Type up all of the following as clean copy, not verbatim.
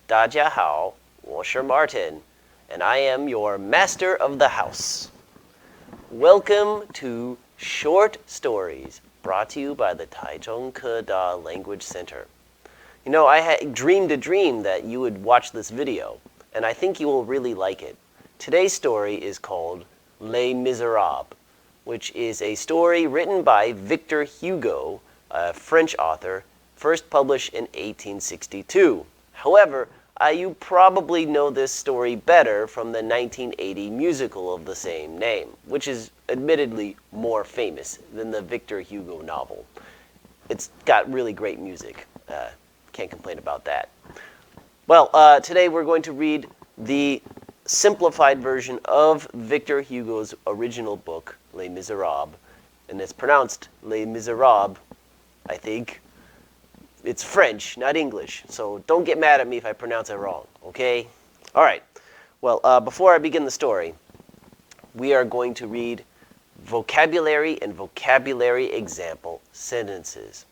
大家好，我是 Martin, and I am your master of the house. Welcome to Short Stories, brought to you by the Taichung Keda Language Center. You know, I had dreamed a dream that you would watch this video, and I think you will really like it. Today's story is called Les Miserables, which is a story written by Victor Hugo, a French author, first published in 1862. However, you probably know this story better from the 1980 musical of the same name, which is admittedly more famous than the Victor Hugo novel. It's got really great music. Can't complain about that. Well, today we're going to read the simplified version of Victor Hugo's original book, Les Miserables, and it's pronounced Les Miserables, I think. It's French, not English, so don't get mad at me if I pronounce it wrong, okay? All right. Well, before I begin the story, we are going to read vocabulary and vocabulary example sentences.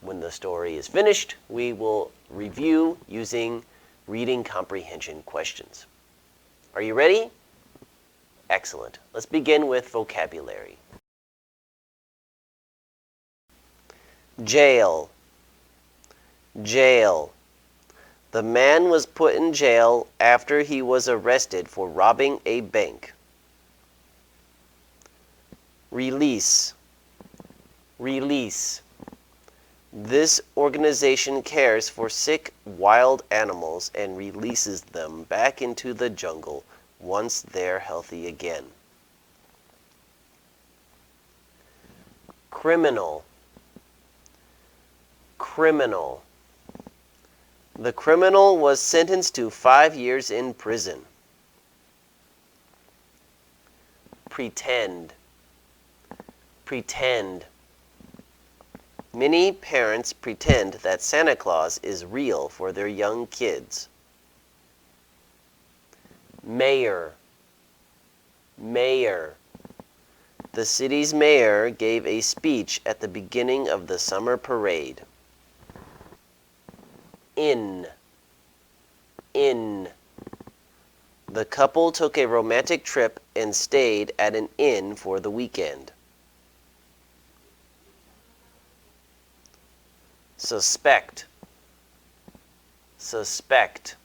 When the story is finished, we will review using reading comprehension questions. Are you ready? Excellent. Let's begin with vocabulary. Jail. Jail. The man was put in jail after he was arrested for robbing a bank. Release. Release. This organization cares for sick wild animals and releases them back into the jungle once they're healthy again. Criminal. Criminal. The criminal was sentenced to 5 years in prison. Pretend. Pretend. Many parents pretend that Santa Claus is real for their young kids. Mayor. Mayor. The city's mayor gave a speech at the beginning of the summer parade. Inn. Inn. The couple took a romantic trip and stayed at an inn for the weekend. Suspect. Suspect.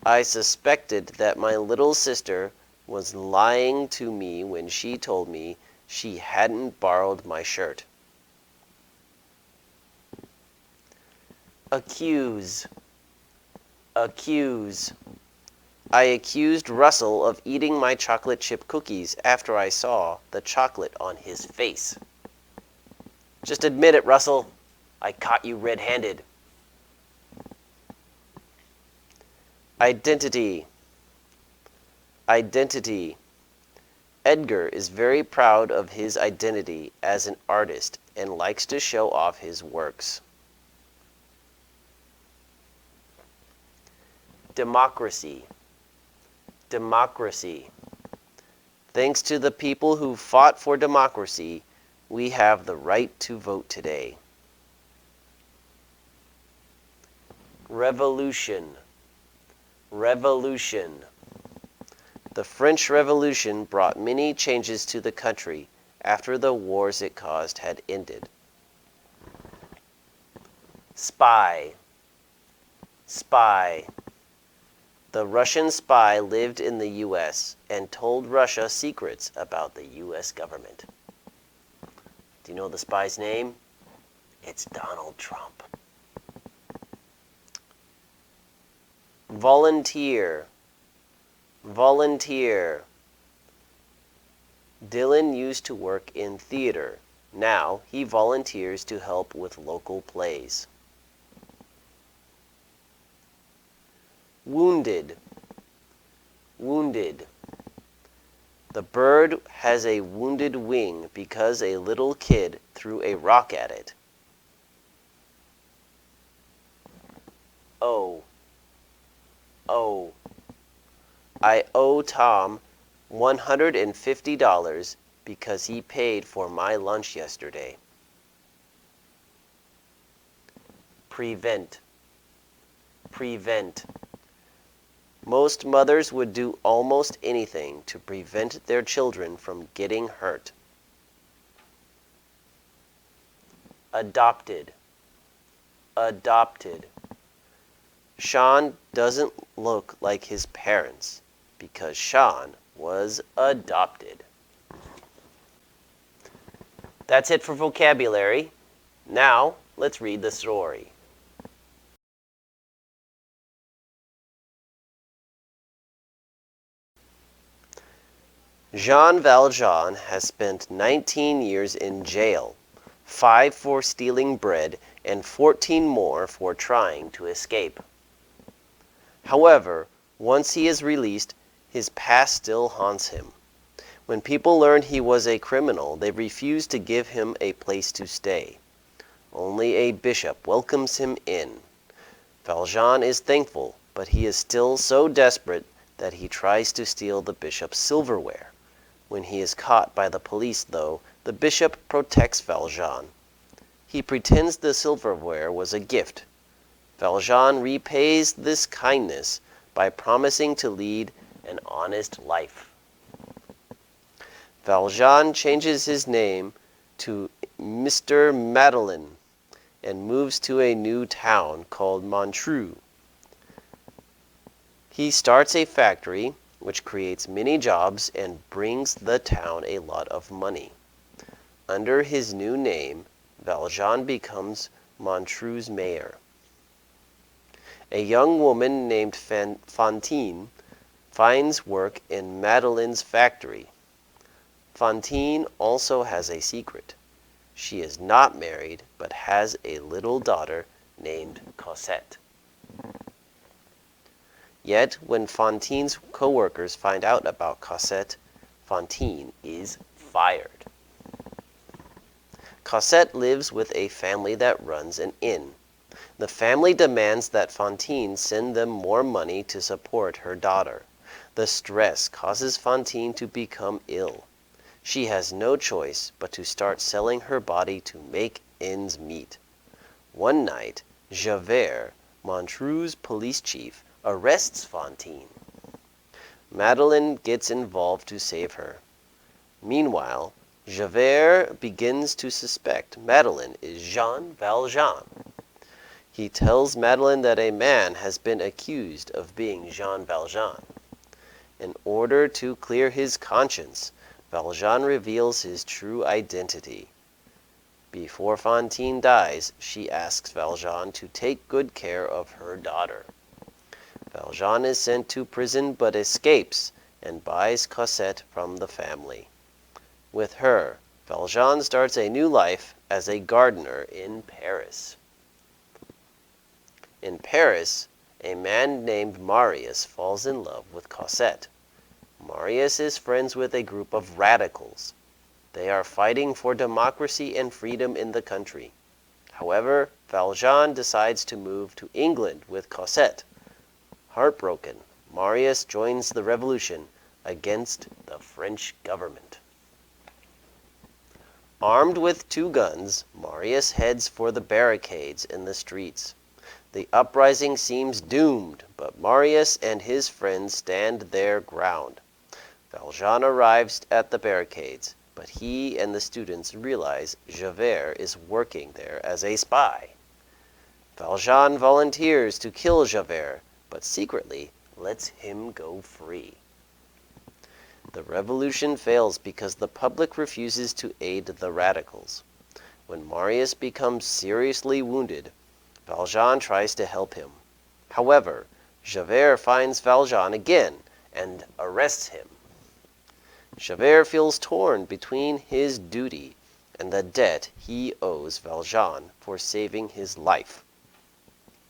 I suspected that my little sister was lying to me when she told me she hadn't borrowed my shirt. Accuse. Accuse. I accused Russell of eating my chocolate chip cookies after I saw the chocolate on his face. Just admit it, Russell. I caught you red-handed. Identity. Identity. Edgar is very proud of his identity as an artist and likes to show off his works. Democracy. Democracy. Thanks to the people who fought for democracy, we have the right to vote today. Revolution. Revolution. The French Revolution brought many changes to the country after the wars it caused had ended. Spy. Spy. The Russian spy lived in the U.S. and told Russia secrets about the U.S. government. Do you know the spy's name? It's Donald Trump. Volunteer. Volunteer. Dylan used to work in theater. Now he volunteers to help with local plays. Wounded. Wounded. The bird has a wounded wing because a little kid threw a rock at it. Owe. Owe. I owe Tom $150 because he paid for my lunch yesterday. Prevent. prevent. Most mothers would do almost anything to prevent their children from getting hurt. Adopted. Adopted. Sean doesn't look like his parents because Sean was adopted. That's it for vocabulary. Now, let's read the story. Jean Valjean has spent 19 years in jail, 5 for stealing bread and 14 more for trying to escape. However, once he is released, his past still haunts him. When people learn he was a criminal, they refuse to give him a place to stay. Only a bishop welcomes him in. Valjean is thankful, but he is still so desperate that he tries to steal the bishop's silverware. When he is caught by the police, though, the bishop protects Valjean. He pretends the silverware was a gift. Valjean repays this kindness by promising to lead an honest life. Valjean changes his name to Mr. Madeleine and moves to a new town called Montreux. He starts a factory which creates many jobs and brings the town a lot of money. Under his new name, Valjean becomes Montreux's mayor. A young woman named Fantine finds work in Madeleine's factory. Fantine also has a secret. She is not married, but has a little daughter named Cosette. Yet, when Fantine's co-workers find out about Cosette, Fantine is fired. Cosette lives with a family that runs an inn. The family demands that Fantine send them more money to support her daughter. The stress causes Fantine to become ill. She has no choice but to start selling her body to make ends meet. One night, Javert, Montreux's police chief, arrests Fantine. Madeleine gets involved to save her. Meanwhile, Javert begins to suspect Madeleine is Jean Valjean. He tells Madeleine that a man has been accused of being Jean Valjean. In order to clear his conscience, Valjean reveals his true identity. Before Fantine dies, she asks Valjean to take good care of her daughter. Valjean is sent to prison but escapes and buys Cosette from the family. With her, Valjean starts a new life as a gardener in Paris. In Paris, a man named Marius falls in love with Cosette. Marius is friends with a group of radicals. They are fighting for democracy and freedom in the country. However, Valjean decides to move to England with Cosette. Heartbroken, Marius joins the revolution against the French government. Armed with 2 guns, Marius heads for the barricades in the streets. The uprising seems doomed, but Marius and his friends stand their ground. Valjean arrives at the barricades, but he and the students realize Javert is working there as a spy. Valjean volunteers to kill Javert, but secretly lets him go free. The revolution fails because the public refuses to aid the radicals. When Marius becomes seriously wounded, Valjean tries to help him. However, Javert finds Valjean again and arrests him. Javert feels torn between his duty and the debt he owes Valjean for saving his life.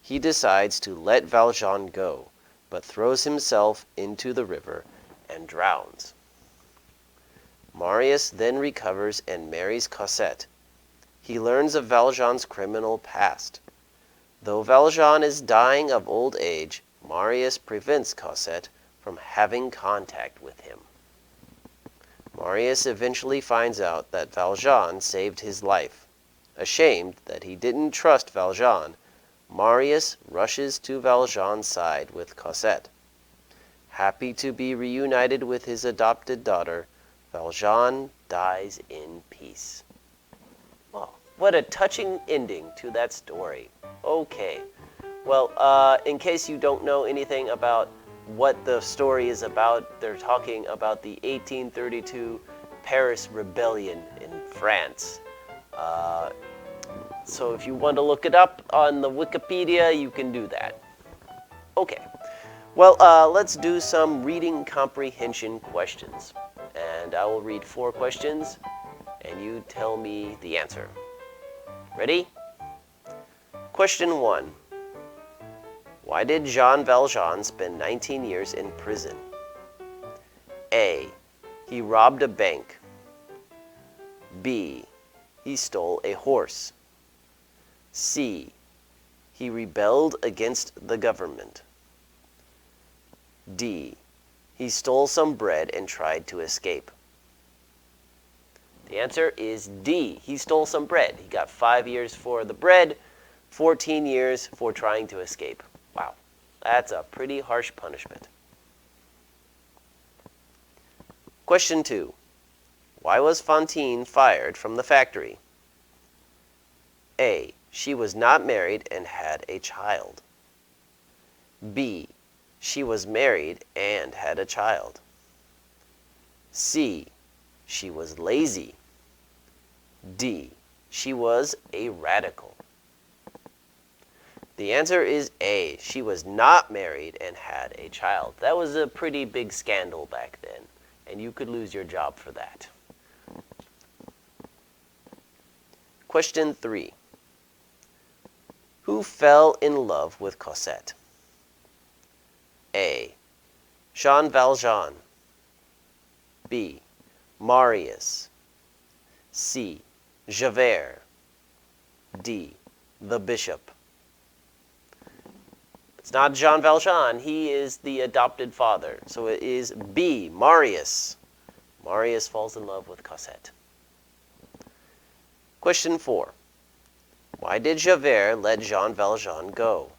He decides to let Valjean go, but throws himself into the river and drowns. Marius then recovers and marries Cosette. He learns of Valjean's criminal past. Though Valjean is dying of old age, Marius prevents Cosette from having contact with him. Marius eventually finds out that Valjean saved his life. Ashamed that he didn't trust Valjean, Marius rushes to Valjean's side with Cosette. Happy to be reunited with his adopted daughter, Valjean dies in peace. Oh, what a touching ending to that story. Okay. Well, in case you don't know anything about what the story is about, they're talking about the 1832 Paris Rebellion in France. So if you want to look it up on the Wikipedia, you can do that. Okay. Well, let's do some reading comprehension questions. And I will read 4 questions, and you tell me the answer. Ready? Question 1. Why did Jean Valjean spend 19 years in prison? A. He robbed a bank. B. He stole a horse. C. He rebelled against the government. D. He stole some bread and tried to escape. The answer is D. He stole some bread. He got 5 years for the bread, 14 years for trying to escape. Wow, that's a pretty harsh punishment. Question 2. Why was Fantine fired from the factory? A. She was not married and had a child. B. She was married and had a child. C. She was lazy. D. She was a radical. The answer is A. She was not married and had a child. That was a pretty big scandal back then, and you could lose your job for that. Question 3. Who fell in love with Cosette? A. Jean Valjean. B. Marius. C. Javert. D. The bishop. It's not Jean Valjean. He is the adopted father. So it is B. Marius. Marius falls in love with Cosette. Question 4. Why did Javert let Jean Valjean go?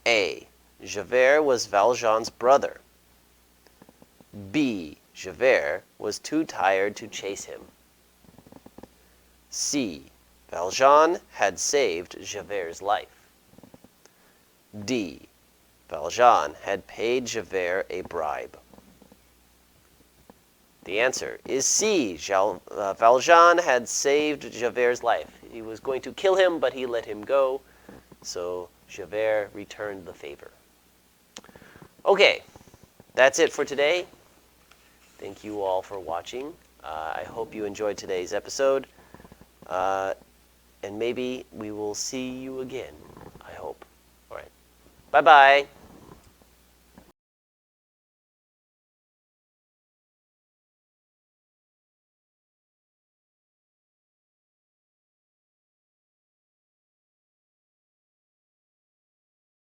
A. Javert was Valjean's brother. B. Javert was too tired to chase him. C. Valjean had saved Javert's life. D. Valjean had paid Javert a bribe. The answer is C. Valjean had saved Javert's life. He was going to kill him, but he let him go, so Javert returned the favor. Okay, that's it for today. Thank you all for watching. I hope you enjoyed today's episode. And maybe we will see you again, I hope. All right. Bye-bye.